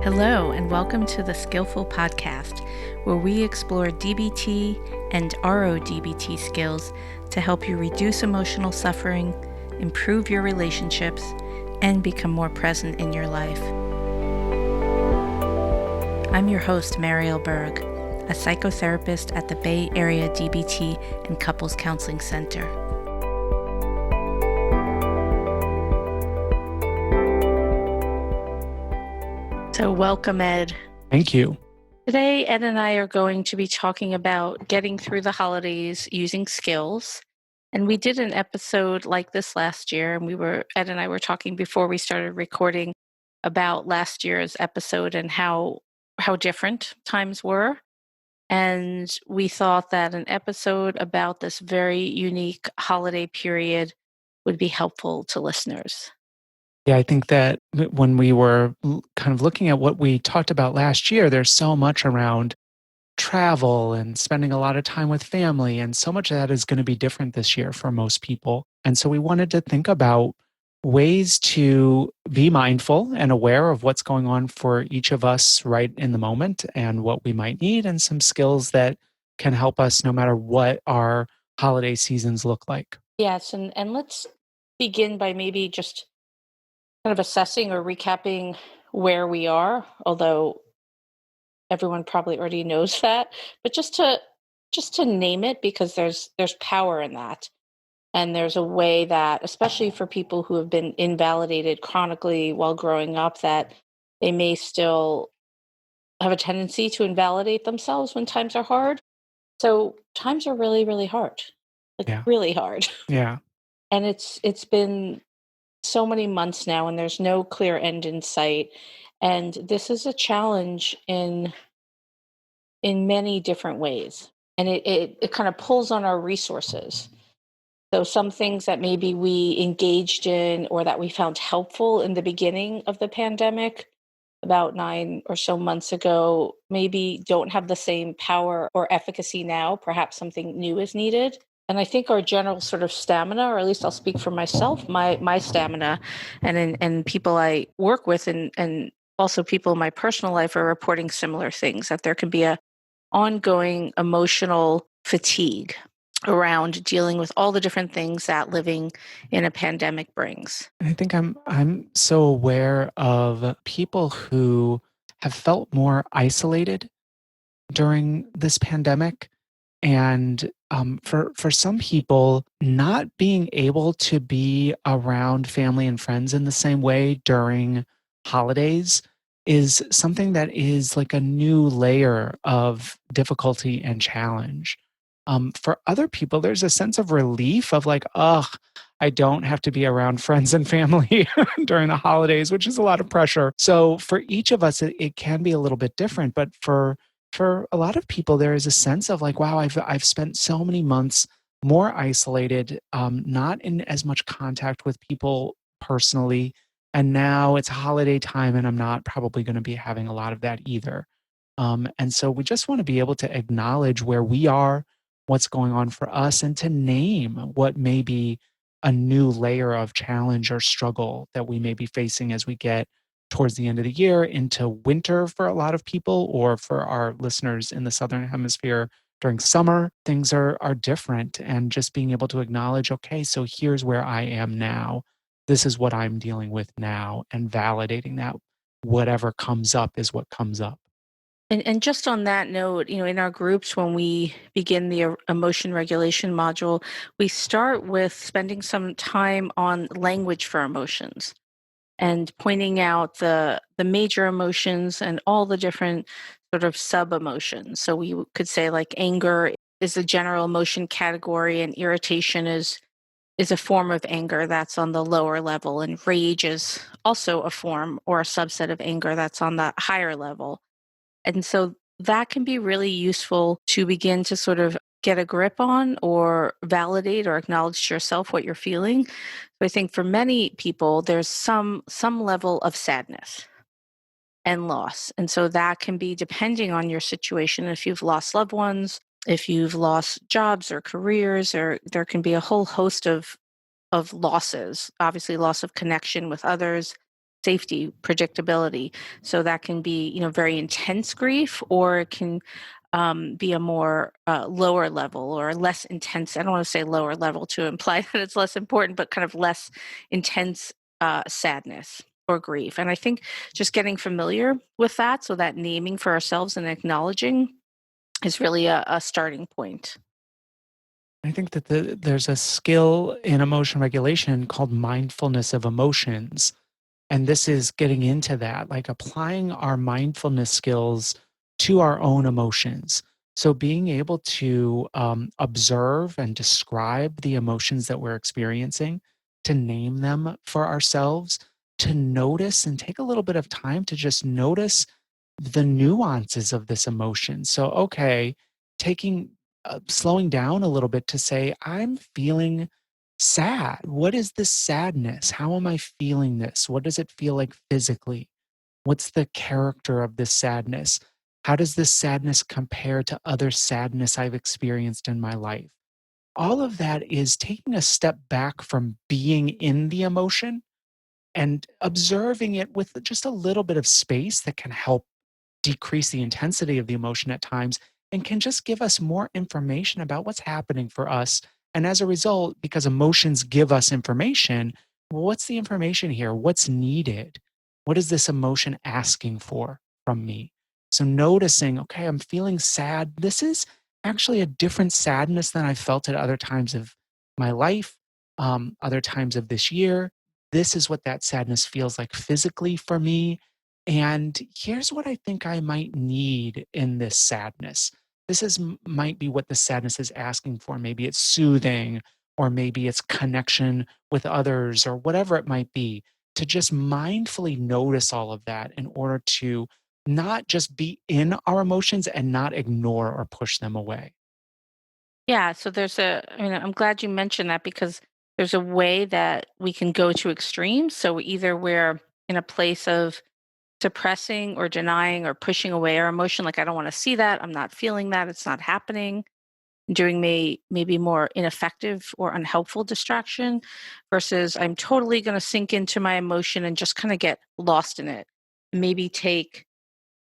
Hello, and welcome to the Skillful podcast, where we explore DBT and RODBT skills to help you reduce emotional suffering, improve your relationships, and become more present in your life. I'm your host, Marielle Berg, a psychotherapist at the Bay Area DBT and Couples Counseling Center. So welcome, Ed. Thank you. Today, Ed and I are going to be talking about getting through the holidays using skills. And we did an episode like this last year, and Ed and I were talking before we started recording about last year's episode and how different times were. And we thought that an episode about this very unique holiday period would be helpful to listeners. Yeah, I think that when we were kind of looking at what we talked about last year, there's so much around travel and spending a lot of time with family. And so much of that is going to be different this year for most people. And so we wanted to think about ways to be mindful and aware of what's going on for each of us right in the moment and what we might need, and some skills that can help us no matter what our holiday seasons look like. Yes, and let's begin by maybe just kind of assessing or recapping where we are, although everyone probably already knows that, but just to name it, because there's power in that. And there's a way that, especially for people who have been invalidated chronically while growing up, that they may still have a tendency to invalidate themselves when times are hard. So times are really, really hard, like Yeah. really hard. Yeah. And it's been so many months now, and there's no clear end in sight. And this is a challenge in many different ways. And it kind of pulls on our resources. So some things that maybe we engaged in or that we found helpful in the beginning of the pandemic, about 9 or so months ago, maybe don't have the same power or efficacy now. Perhaps something new is needed. And I think our general sort of stamina, or at least I'll speak for myself, my stamina and people I work with and also people in my personal life are reporting similar things, that there can be a ongoing emotional fatigue around dealing with all the different things that living in a pandemic brings. And I think I'm so aware of people who have felt more isolated during this pandemic. And for some people, not being able to be around family and friends in the same way during holidays is something that is like a new layer of difficulty and challenge. For other people, there's a sense of relief of like, oh, I don't have to be around friends and family during the holidays, which is a lot of pressure. So for each of us, it can be a little bit different. But for a lot of people, there is a sense of like, wow, I've spent so many months more isolated, not in as much contact with people personally, and now it's holiday time, and I'm not probably going to be having a lot of that either. And so we just want to be able to acknowledge where we are, what's going on for us, and to name what may be a new layer of challenge or struggle that we may be facing as we get towards the end of the year into winter for a lot of people, or for our listeners in the Southern Hemisphere during summer. Things are different, and just being able to acknowledge, okay, so here's where I am now. This is what I'm dealing with now, and validating that whatever comes up is what comes up. And just on that note, in our groups, when we begin the emotion regulation module, we start with spending some time on language for emotions and pointing out the major emotions and all the different sort of sub emotions. So we could say like anger is the general emotion category, and irritation is a form of anger that's on the lower level, and rage is also a form or a subset of anger that's on the higher level. And so that can be really useful to begin to sort of get a grip on or validate or acknowledge to yourself what you're feeling. So I think for many people, there's some level of sadness and loss. And so that can be depending on your situation. If you've lost loved ones, if you've lost jobs or careers, or there can be a whole host of losses, obviously loss of connection with others, safety, predictability. So that can be, very intense grief, or it can be a more lower level or less intense. I don't want to say lower level to imply that it's less important, but kind of less intense sadness or grief. And I think just getting familiar with that, so that naming for ourselves and acknowledging is really a starting point. I think that there's a skill in emotion regulation called mindfulness of emotions. And this is getting into that, like applying our mindfulness skills to our own emotions. So being able to observe and describe the emotions that we're experiencing, to name them for ourselves, to notice and take a little bit of time to just notice the nuances of this emotion. So, okay, taking slowing down a little bit to say, I'm feeling sad. What is this sadness? How am I feeling this? What does it feel like physically? What's the character of this sadness? How does this sadness compare to other sadness I've experienced in my life? All of that is taking a step back from being in the emotion and observing it with just a little bit of space that can help decrease the intensity of the emotion at times and can just give us more information about what's happening for us. And as a result, because emotions give us information, well, what's the information here? What's needed? What is this emotion asking for from me? So noticing, okay, I'm feeling sad. This is actually a different sadness than I felt at other times of my life, other times of this year. This is what that sadness feels like physically for me, and here's what I think I might need in this sadness. This is might be what the sadness is asking for. Maybe it's soothing, or maybe it's connection with others, or whatever it might be. To just mindfully notice all of that in order to not just be in our emotions and not ignore or push them away. Yeah, so I'm glad you mentioned that, because there's a way that we can go to extremes. So either we're in a place of suppressing or denying or pushing away our emotion, like, I don't want to see that, I'm not feeling that, it's not happening, doing maybe more ineffective or unhelpful distraction, versus I'm totally going to sink into my emotion and just kind of get lost in it. Maybe take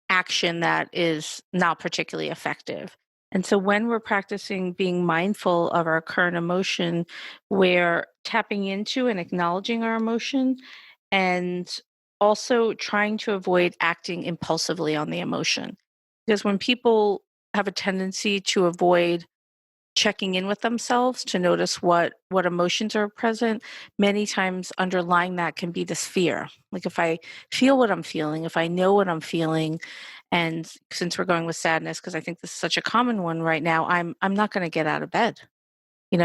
action that is not particularly effective. And so when we're practicing being mindful of our current emotion, we're tapping into and acknowledging our emotion, and also trying to avoid acting impulsively on the emotion. Because when people have a tendency to avoid checking in with themselves to notice what emotions are present, many times underlying that can be this fear. Like, if I feel what I'm feeling, if I know what I'm feeling, and since we're going with sadness, because I think this is such a common one right now, I'm not going to get out of bed,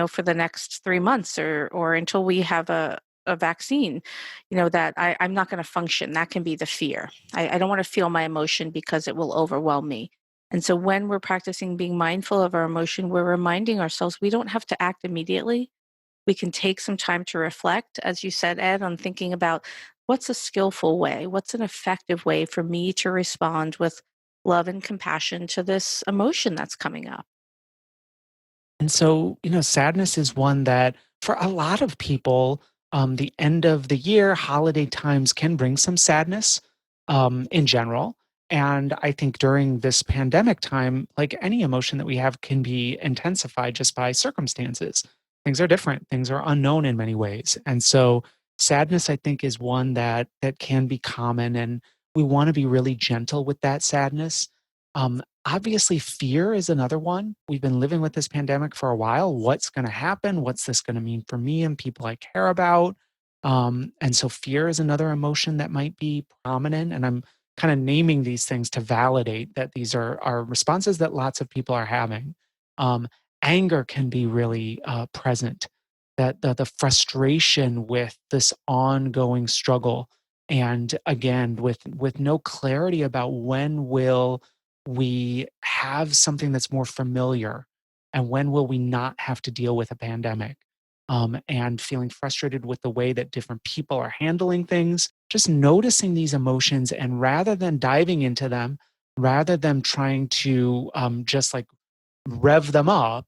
for the next 3 months, or until we have a vaccine, that I'm not going to function. That can be the fear. I don't want to feel my emotion because it will overwhelm me. And so when we're practicing being mindful of our emotion, we're reminding ourselves we don't have to act immediately. We can take some time to reflect, as you said, Ed, on thinking about what's a skillful way, what's an effective way for me to respond with love and compassion to this emotion that's coming up. And so, sadness is one that for a lot of people, the end of the year, holiday times can bring some sadness in general. And I think during this pandemic time, like any emotion that we have can be intensified just by circumstances. Things are different, things are unknown in many ways. And so sadness, I think, is one that can be common. And we want to be really gentle with that sadness. Obviously, fear is another one. We've been living with this pandemic for a while. What's going to happen? What's this going to mean for me and people I care about? And so, fear is another emotion that might be prominent. And I'm kind of naming these things to validate that these are responses that lots of people are having. Um, Anger can be really present. That the frustration with this ongoing struggle, and again, with no clarity about when will we have something that's more familiar, and when will we not have to deal with a pandemic, and feeling frustrated with the way that different people are handling things, just noticing these emotions, and rather than diving into them, rather than trying to just like rev them up,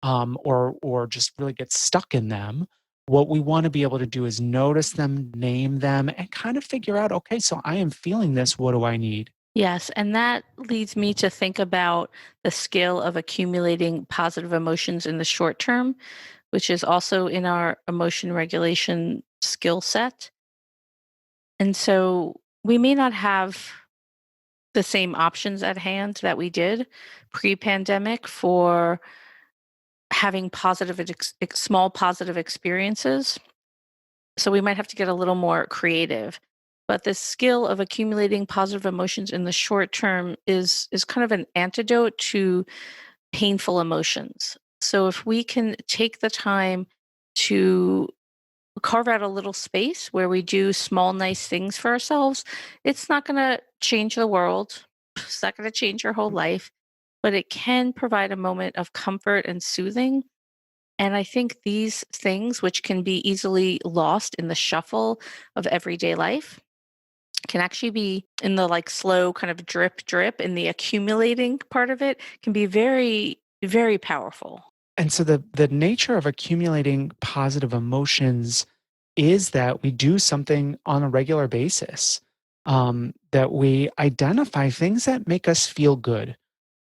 or just really get stuck in them, What we want to be able to do is notice them, name them, and kind of figure out, okay, so I am feeling this. What do I need? Yes, and that leads me to think about the skill of accumulating positive emotions in the short term, which is also in our emotion regulation skill set. And so we may not have the same options at hand that we did pre-pandemic for having small positive experiences. So we might have to get a little more creative. But the skill of accumulating positive emotions in the short term is kind of an antidote to painful emotions. So if we can take the time to carve out a little space where we do small, nice things for ourselves, it's not going to change the world. It's not going to change your whole life, but it can provide a moment of comfort and soothing. And I think these things, which can be easily lost in the shuffle of everyday life, can actually be in the like slow kind of drip, drip, in the accumulating part of it, can be very, very powerful. And so the nature of accumulating positive emotions is that we do something on a regular basis, that we identify things that make us feel good,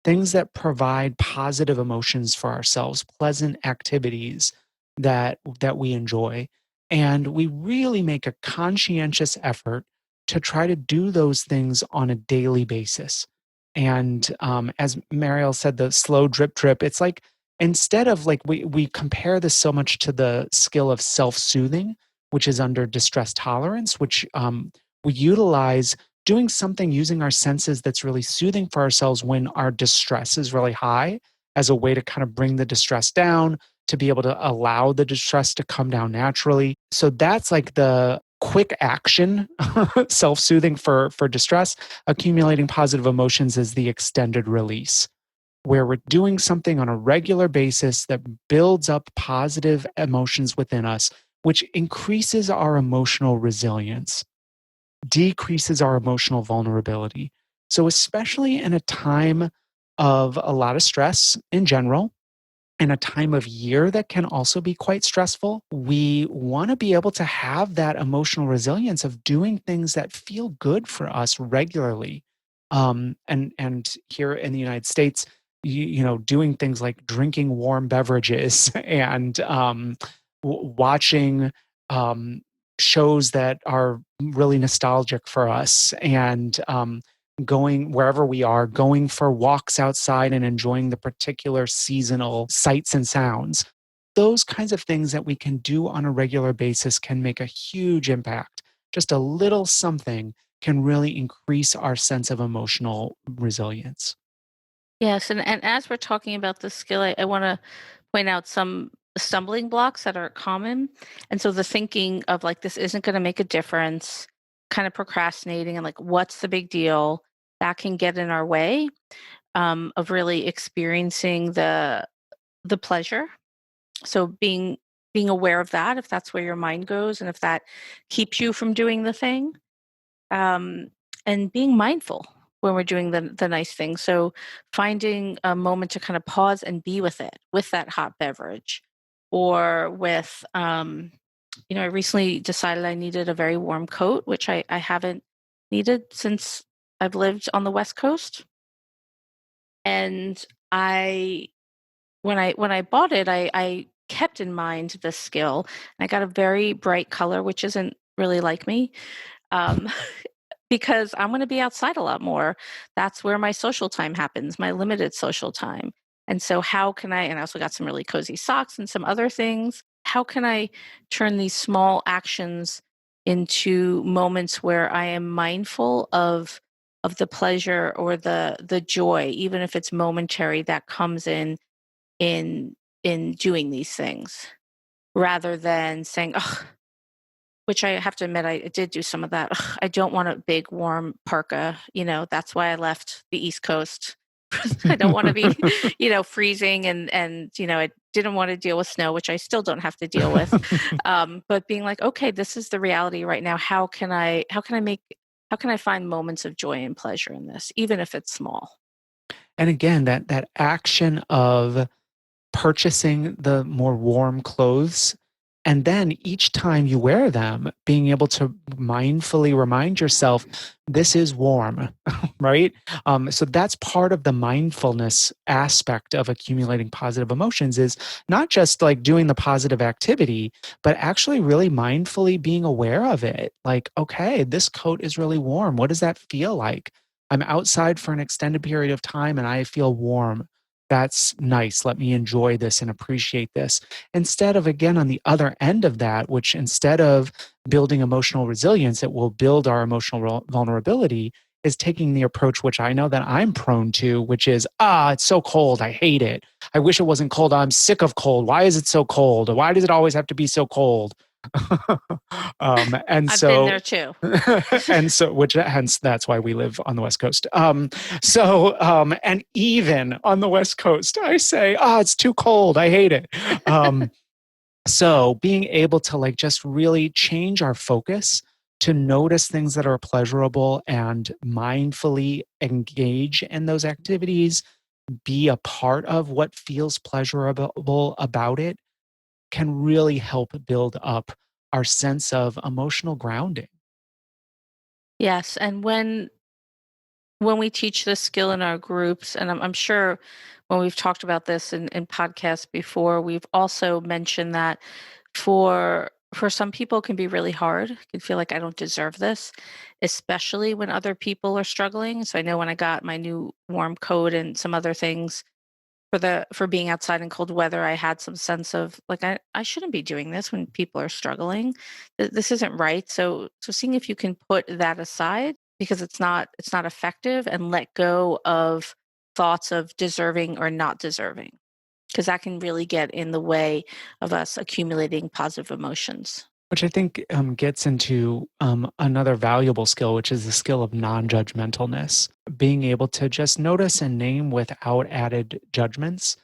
things that provide positive emotions for ourselves, pleasant activities that we enjoy, and we really make a conscientious effort to try to do those things on a daily basis. And as Mariel said, the slow drip drip, it's like instead of like we compare this so much to the skill of self-soothing, which is under distress tolerance, which we utilize doing something using our senses that's really soothing for ourselves when our distress is really high, as a way to kind of bring the distress down, to be able to allow the distress to come down naturally. So that's like the quick action self-soothing for distress. Accumulating positive emotions is the extended release, where we're doing something on a regular basis that builds up positive emotions within us, which increases our emotional resilience, decreases our emotional vulnerability. So, especially in a time of a lot of stress in general, and a time of year that can also be quite stressful, we want to be able to have that emotional resilience of doing things that feel good for us regularly. And here in the United States, doing things like drinking warm beverages and watching um, shows that are really nostalgic for us, and going wherever we are, going for walks outside and enjoying the particular seasonal sights and sounds. Those kinds of things that we can do on a regular basis can make a huge impact. Just a little something can really increase our sense of emotional resilience. Yes, and as we're talking about this skill, I want to point out some stumbling blocks that are common. And so the thinking of like, this isn't going to make a difference, kind of procrastinating and like, what's the big deal? That can get in our way of really experiencing the pleasure. So being aware of that, if that's where your mind goes, and if that keeps you from doing the thing, um, and being mindful when we're doing the nice thing. So finding a moment to kind of pause and be with it, with that hot beverage, or with, I recently decided I needed a very warm coat, which I haven't needed since I've lived on the West Coast. And I when I bought it, I kept in mind this skill. And I got a very bright color, which isn't really like me. Um, because I'm gonna be outside a lot more. That's where my social time happens, my limited social time. And so how can I, and I also got some really cozy socks and some other things. How can I turn these small actions into moments where I am mindful of the pleasure or the joy, even if it's momentary, that comes in in doing these things, rather than saying, "Ugh," which I have to admit, I did do some of that. "Ugh, I don't want a big warm parka," that's why I left the East Coast. I don't wanna be, freezing I didn't wanna deal with snow, which I still don't have to deal with. But being like, "Okay, this is the reality right now. How can I find moments of joy and pleasure in this, even if it's small?" And again, that action of purchasing the more warm clothes And then each time you wear them, being able to mindfully remind yourself, this is warm, right? So that's part of the mindfulness aspect of accumulating positive emotions is not just like doing the positive activity, but actually really mindfully being aware of it. Like, okay, this coat is really warm. What does that feel like? I'm outside for an extended period of time and I feel warm. That's nice. Let me enjoy this and appreciate this. Instead of, again, on the other end of that, which instead of building emotional resilience, it will build our emotional vulnerability, is taking the approach which I know that I'm prone to, which is, it's so cold. I hate it. I wish it wasn't cold. I'm sick of cold. Why is it so cold? Why does it always have to be so cold? And I've been so there too. and so which hence that's why we live on the west coast. And even on the west coast I say, it's too cold, I hate it. So being able to like just really change our focus to notice things that are pleasurable and mindfully engage in those activities, be a part of what feels pleasurable about it, can really help build up our sense of emotional grounding. Yes, and when we teach this skill in our groups, and I'm sure when we've talked about this in podcasts before, we've also mentioned that for some people it can be really hard. It can feel like I don't deserve this, especially when other people are struggling. So I know when I got my new warm coat and some other things for being outside in cold weather, I had some sense of like I shouldn't be doing this when people are struggling. This isn't right. So seeing if you can put that aside because it's not effective and let go of thoughts of deserving or not deserving because that can really get in the way of us accumulating positive emotions. Which I think gets into another valuable skill, which is the skill of non-judgmentalness. Being able to just notice and name without added judgments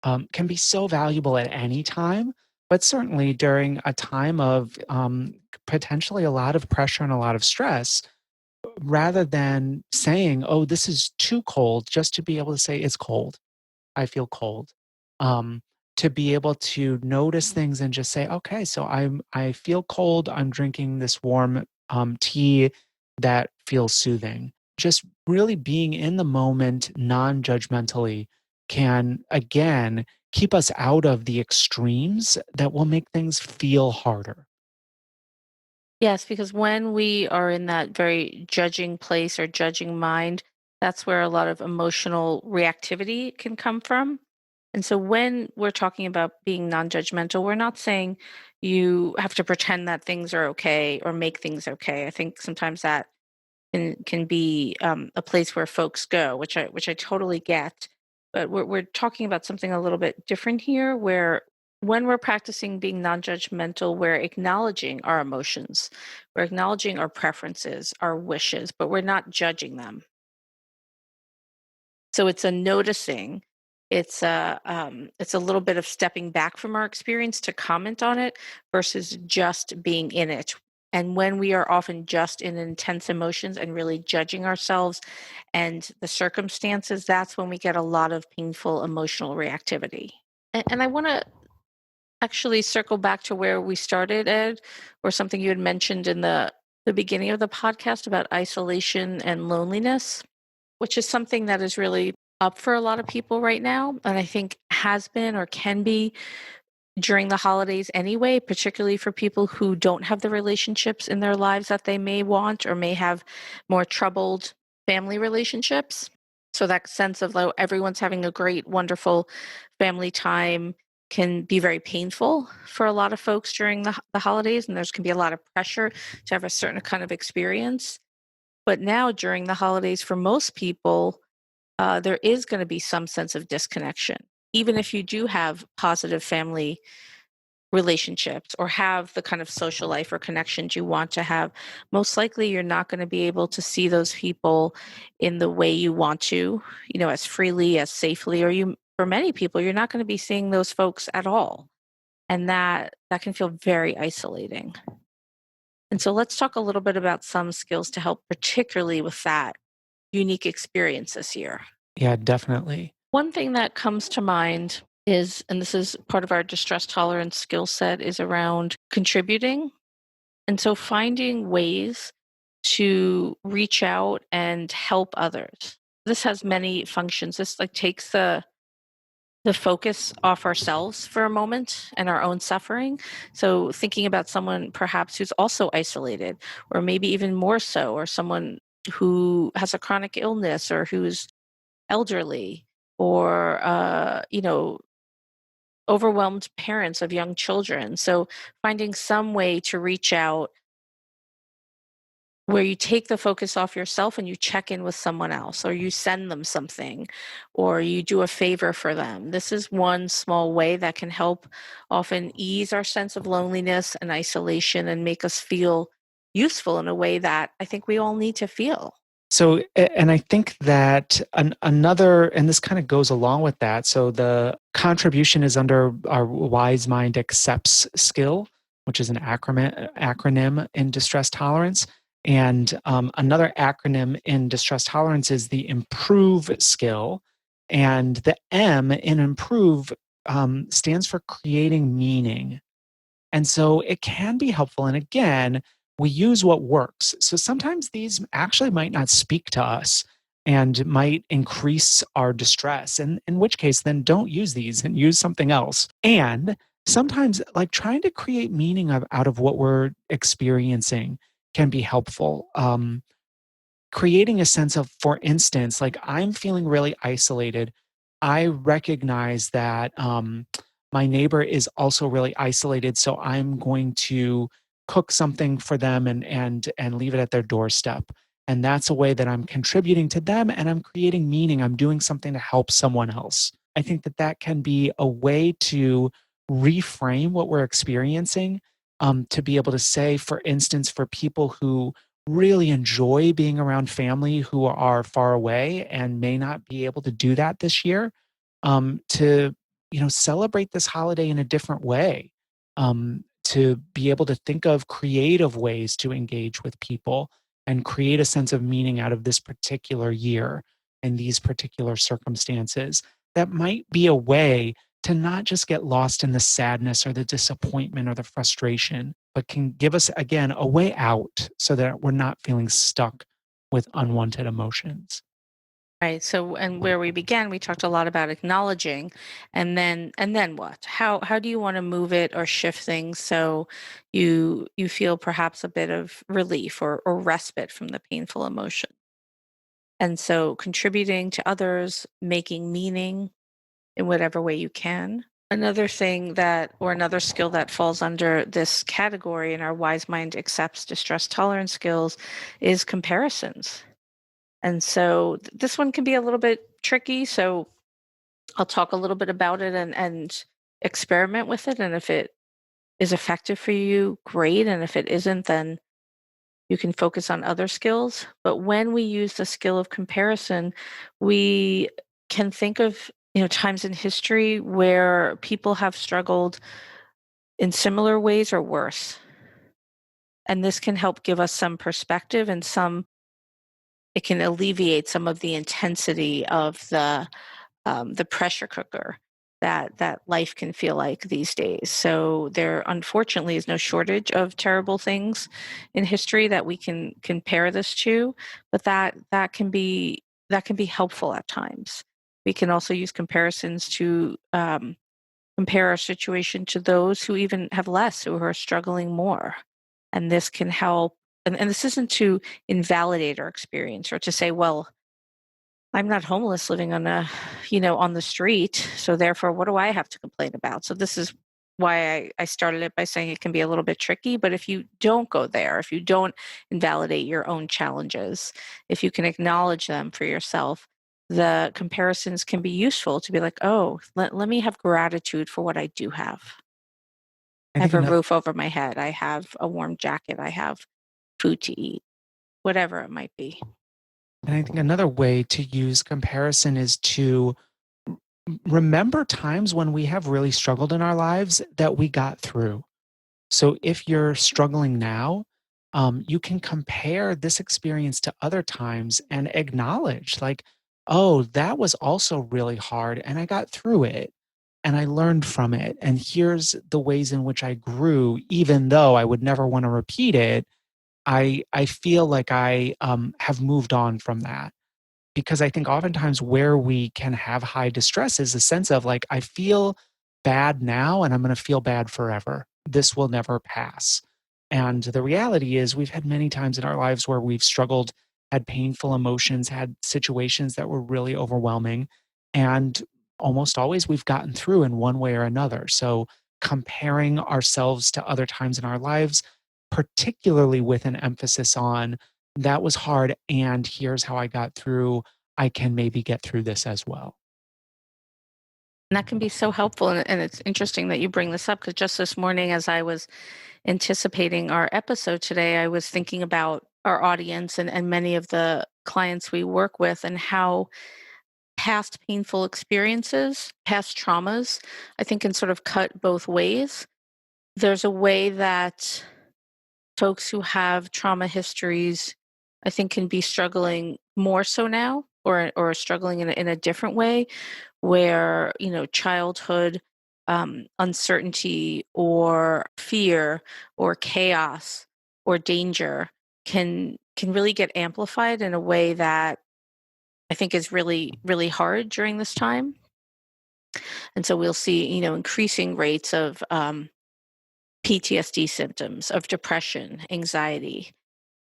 can be so valuable at any time, but certainly during a time of potentially a lot of pressure and a lot of stress, rather than saying, oh, this is too cold, just to be able to say, it's cold. I feel cold. Um, to be able to notice things and just say, okay, so I feel cold. I'm drinking this warm tea that feels soothing. Just really being in the moment, non-judgmentally, can again keep us out of the extremes that will make things feel harder. Yes, because when we are in that very judging place or judging mind, that's where a lot of emotional reactivity can come from. And so when we're talking about being non-judgmental, we're not saying you have to pretend that things are okay or make things okay. I think sometimes that can be a place where folks go, which I totally get. But we're talking about something a little bit different here, where when we're practicing being non-judgmental, we're acknowledging our emotions, we're acknowledging our preferences, our wishes, but we're not judging them. So it's a noticing. It's a little bit of stepping back from our experience to comment on it versus just being in it. And when we are often just in intense emotions and really judging ourselves and the circumstances, that's when we get a lot of painful emotional reactivity. And I want to actually circle back to where we started, Ed, or something you had mentioned in the beginning of the podcast about isolation and loneliness, which is something that is really up for a lot of people right now, and I think has been or can be during the holidays anyway, particularly for people who don't have the relationships in their lives that they may want or may have more troubled family relationships. So that sense of like everyone's having a great, wonderful family time can be very painful for a lot of folks during the holidays, and there's can be a lot of pressure to have a certain kind of experience. But now during the holidays, for most people, there is going to be some sense of disconnection. Even if you do have positive family relationships or have the kind of social life or connections you want to have, most likely you're not going to be able to see those people in the way you want to, as freely, as safely, or for many people, you're not going to be seeing those folks at all. And that can feel very isolating. And so let's talk a little bit about some skills to help, particularly with that unique experience this year. Yeah, definitely. One thing that comes to mind is, and this is part of our distress tolerance skill set, is around contributing. And so finding ways to reach out and help others. This has many functions. This like takes the focus off ourselves for a moment and our own suffering. So thinking about someone perhaps who's also isolated, or maybe even more so, or someone who has a chronic illness or who's elderly, or overwhelmed parents of young children. So finding some way to reach out where you take the focus off yourself and you check in with someone else, or you send them something, or you do a favor for them. This is one small way that can help often ease our sense of loneliness and isolation and make us feel useful in a way that I think we all need to feel. So, and I think that another, and this kind of goes along with that. So, the contribution is under our Wise Mind Accepts skill, which is an acronym in distress tolerance. And another acronym in distress tolerance is the Improve skill. And the M in Improve stands for creating meaning. And so it can be helpful. And again, we use what works. So sometimes these actually might not speak to us and might increase our distress. And in which case, then don't use these and use something else. And sometimes, like trying to create meaning out of what we're experiencing can be helpful. Creating a sense of, for instance, like I'm feeling really isolated. I recognize that my neighbor is also really isolated, so I'm going to cook something for them and leave it at their doorstep. And that's a way that I'm contributing to them and I'm creating meaning. I'm doing something to help someone else. I think that that can be a way to reframe what we're experiencing. To be able to say, for instance, for people who really enjoy being around family who are far away and may not be able to do that this year, to celebrate this holiday in a different way, to be able to think of creative ways to engage with people and create a sense of meaning out of this particular year and these particular circumstances. That might be a way to not just get lost in the sadness or the disappointment or the frustration, but can give us, again, a way out so that we're not feeling stuck with unwanted emotions. Right. So, and where we began, we talked a lot about acknowledging, and then what? How do you want to move it or shift things so you feel perhaps a bit of relief or respite from the painful emotion? And so, contributing to others, making meaning in whatever way you can. Another thing that, or another skill that falls under this category in our Wise Mind Accepts Distress Tolerance skills is comparisons. And so this one can be a little bit tricky. So I'll talk a little bit about it and experiment with it. And if it is effective for you, great. And if it isn't, then you can focus on other skills. But when we use the skill of comparison, we can think of times in history where people have struggled in similar ways or worse. And this can help give us some perspective and it can alleviate some of the intensity of the pressure cooker that life can feel like these days. So there unfortunately is no shortage of terrible things in history that we can compare this to, but that can be helpful at times. We can also use comparisons to compare our situation to those who even have less, who are struggling more. And this can help. And this isn't to invalidate our experience or to say, well, I'm not homeless living on the street. So therefore, what do I have to complain about? So this is why I started it by saying it can be a little bit tricky. But if you don't go there, if you don't invalidate your own challenges, if you can acknowledge them for yourself, the comparisons can be useful to be like, oh, let me have gratitude for what I do have. I I have think a another roof over my head. I have a warm jacket. I have food to eat, whatever it might be. and I think another way to use comparison is to remember times when we have really struggled in our lives that we got through. So if you're struggling now, you can compare this experience to other times and acknowledge, like, oh, that was also really hard and I got through it. and I learned from it. And here's the ways in which I grew, even though I would never want to repeat it. I feel like I have moved on from that because I think oftentimes where we can have high distress is a sense of like, I feel bad now and I'm going to feel bad forever. This will never pass. And the reality is, we've had many times in our lives where we've struggled, had painful emotions, had situations that were really overwhelming. And almost always we've gotten through in one way or another. So comparing ourselves to other times in our lives, particularly with an emphasis on that was hard and here's how I got through, I can maybe get through this as well. And that can be so helpful. And it's interesting that you bring this up because just this morning, as I was anticipating our episode today, I was thinking about our audience and many of the clients we work with and how past painful experiences, past traumas, I think can sort of cut both ways. There's a way that folks who have trauma histories, I think, can be struggling more so now or struggling in a different way where, childhood uncertainty or fear or chaos or danger can really get amplified in a way that I think is really, really hard during this time. And so we'll see, increasing rates of PTSD symptoms, of depression, anxiety.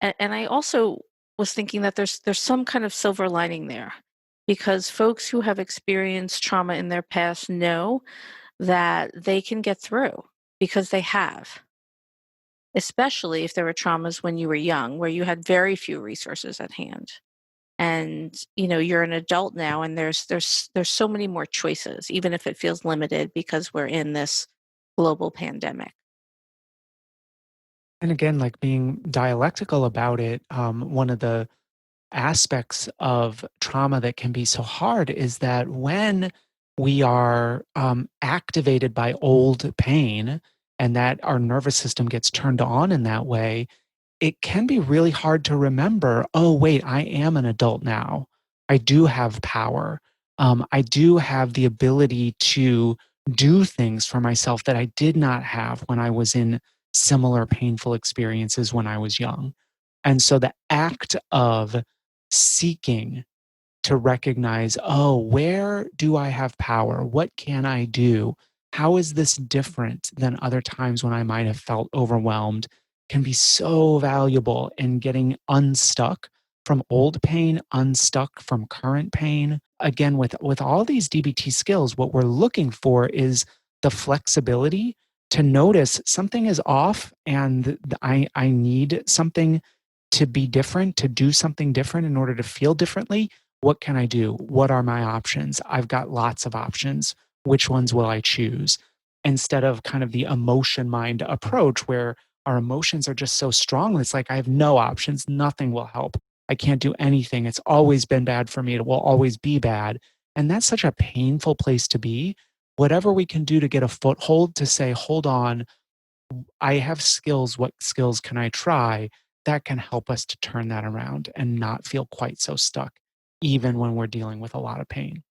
And I also was thinking that there's some kind of silver lining there because folks who have experienced trauma in their past know that they can get through because they have, especially if there were traumas when you were young where you had very few resources at hand. And you're an adult now and there's so many more choices even if it feels limited because we're in this global pandemic. And again, like being dialectical about it, one of the aspects of trauma that can be so hard is that when we are activated by old pain and that our nervous system gets turned on in that way, it can be really hard to remember, oh, wait, I am an adult now. I do have power. I do have the ability to do things for myself that I did not have when I was in similar painful experiences when I was young. And so the act of seeking to recognize, oh, where do I have power? What can I do? How is this different than other times when I might have felt overwhelmed? Can be so valuable in getting unstuck from old pain, unstuck from current pain. Again, with all these DBT skills, what we're looking for is the flexibility to notice something is off and I need something to be different, to do something different in order to feel differently. What can I do? What are my options? I've got lots of options. Which ones will I choose? Instead of kind of the emotion mind approach where our emotions are just so strong. It's like, I have no options. Nothing will help. I can't do anything. It's always been bad for me. It will always be bad. And that's such a painful place to be. Whatever we can do to get a foothold to say, hold on, I have skills. What skills can I try? That can help us to turn that around and not feel quite so stuck, even when we're dealing with a lot of pain.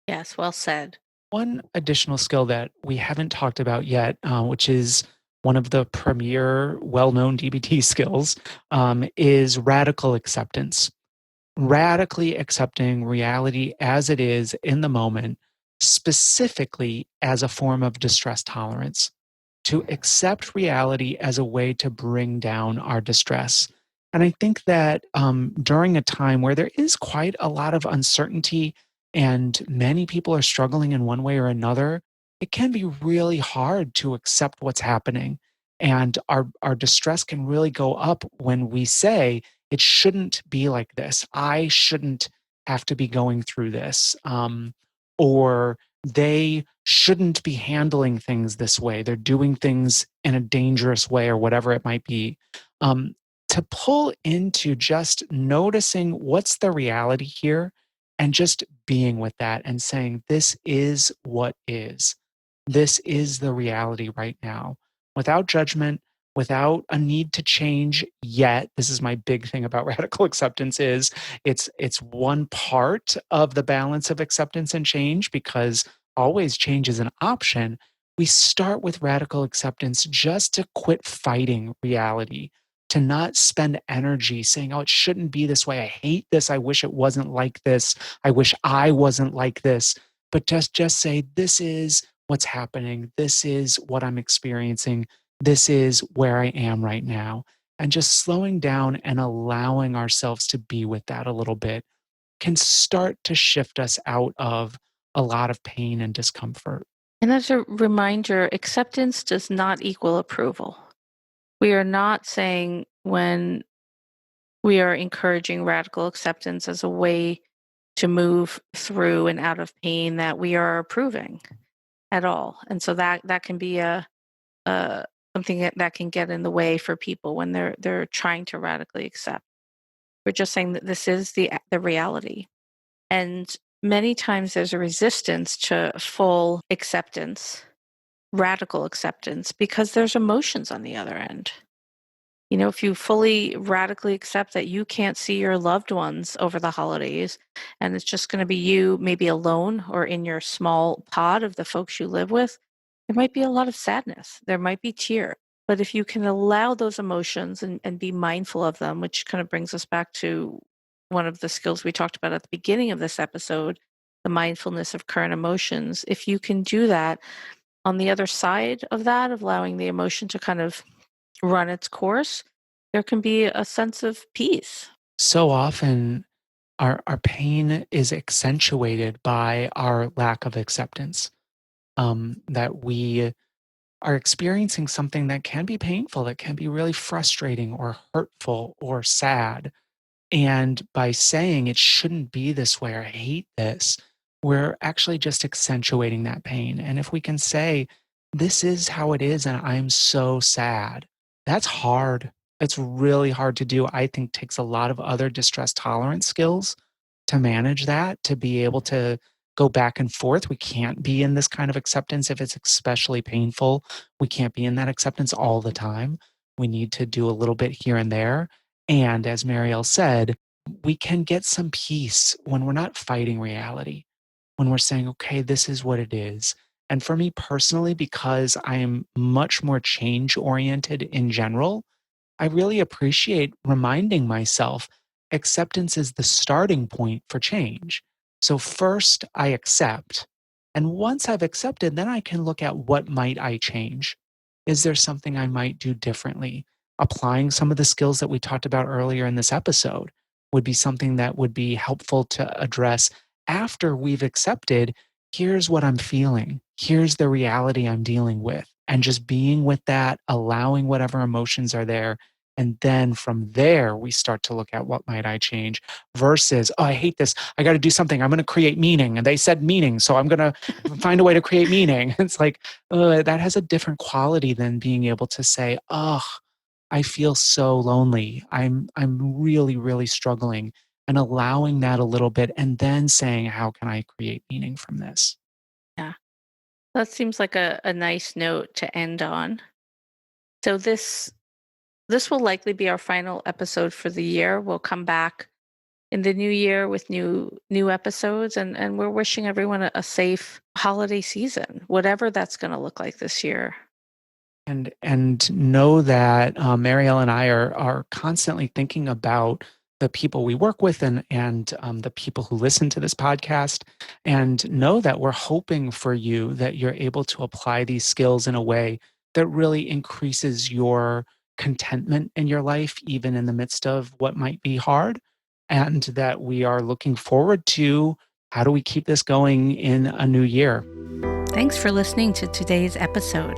Yes, well said. One additional skill that we haven't talked about yet, which is one of the premier well known DBT skills, is radical acceptance. Radically accepting reality as it is in the moment, specifically as a form of distress tolerance, to accept reality as a way to bring down our distress. And I think that during a time where there is quite a lot of uncertainty and many people are struggling in one way or another, it can be really hard to accept what's happening. And our distress can really go up when we say, it shouldn't be like this. I shouldn't have to be going through this. Or they shouldn't be handling things this way. They're doing things in a dangerous way or whatever it might be. Um, to pull into just noticing what's the reality here and just being with that and saying, this is what is. This is the reality right now without judgment, without a need to change yet. This is my big thing about radical acceptance is it's one part of the balance of acceptance and change because always change is an option, we start with radical acceptance just to quit fighting reality, to not spend energy saying, oh, it shouldn't be this way. I hate this. I wish it wasn't like this. I wish I wasn't like this. But just say, this is what's happening. This is what I'm experiencing. This is where I am right now. And just slowing down and allowing ourselves to be with that a little bit can start to shift us out of a lot of pain and discomfort. And as a reminder, acceptance does not equal approval. We are not saying when we are encouraging radical acceptance as a way to move through and out of pain that we are approving at all. And so that can be a something that can get in the way for people when they're trying to radically accept. We're just saying that this is the reality. And many times there's a resistance to full acceptance, radical acceptance, because there's emotions on the other end. You know, if you fully radically accept that you can't see your loved ones over the holidays and it's just going to be you maybe alone or in your small pod of the folks you live with, there might be a lot of sadness. There might be tears. But if you can allow those emotions and be mindful of them, which kind of brings us back to one of the skills we talked about at the beginning of this episode, the mindfulness of current emotions, if you can do that on the other side of that, of allowing the emotion to kind of run its course, there can be a sense of peace. So often, our pain is accentuated by our lack of acceptance, that we are experiencing something that can be painful, that can be really frustrating or hurtful or sad. And by saying it shouldn't be this way or I hate this, we're actually just accentuating that pain. And if we can say, this is how it is, and I'm so sad, that's hard. It's really hard to do. I think takes a lot of other distress tolerance skills to manage that, to be able to go back and forth. We can't be in this kind of acceptance if it's especially painful. We can't be in that acceptance all the time. We need to do a little bit here and there. And as Marielle said, we can get some peace when we're not fighting reality, when we're saying, okay, this is what it is. And for me personally, because I am much more change oriented in general, I really appreciate reminding myself acceptance is the starting point for change. So first I accept. And once I've accepted, then I can look at what might I change? Is there something I might do differently? Applying some of the skills that we talked about earlier in this episode would be something that would be helpful to address after we've accepted. Here's what I'm feeling. Here's the reality I'm dealing with. And just being with that, allowing whatever emotions are there, and then from there, we start to look at what might I change versus, oh, I hate this. I got to do something. I'm going to create meaning. And they said meaning. So I'm going to find a way to create meaning. It's like, that has a different quality than being able to say, oh, I feel so lonely. I'm really, really struggling, and allowing that a little bit and then saying, how can I create meaning from this? Yeah. That seems like a nice note to end on. So this will likely be our final episode for the year. We'll come back in the new year with new episodes, and we're wishing everyone a safe holiday season, whatever that's going to look like this year. And know that Marielle and I are constantly thinking about the people we work with and the people who listen to this podcast, and know that we're hoping for you that you're able to apply these skills in a way that really increases your contentment in your life, even in the midst of what might be hard, and that we are looking forward to how do we keep this going in a new year. Thanks for listening to today's episode.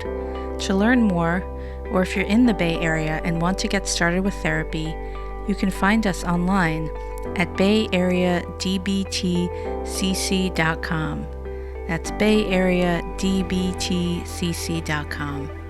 To learn more, or if you're in the Bay Area and want to get started with therapy, you can find us online at bayarea.dbtcc.com. That's bayarea.dbtcc.com.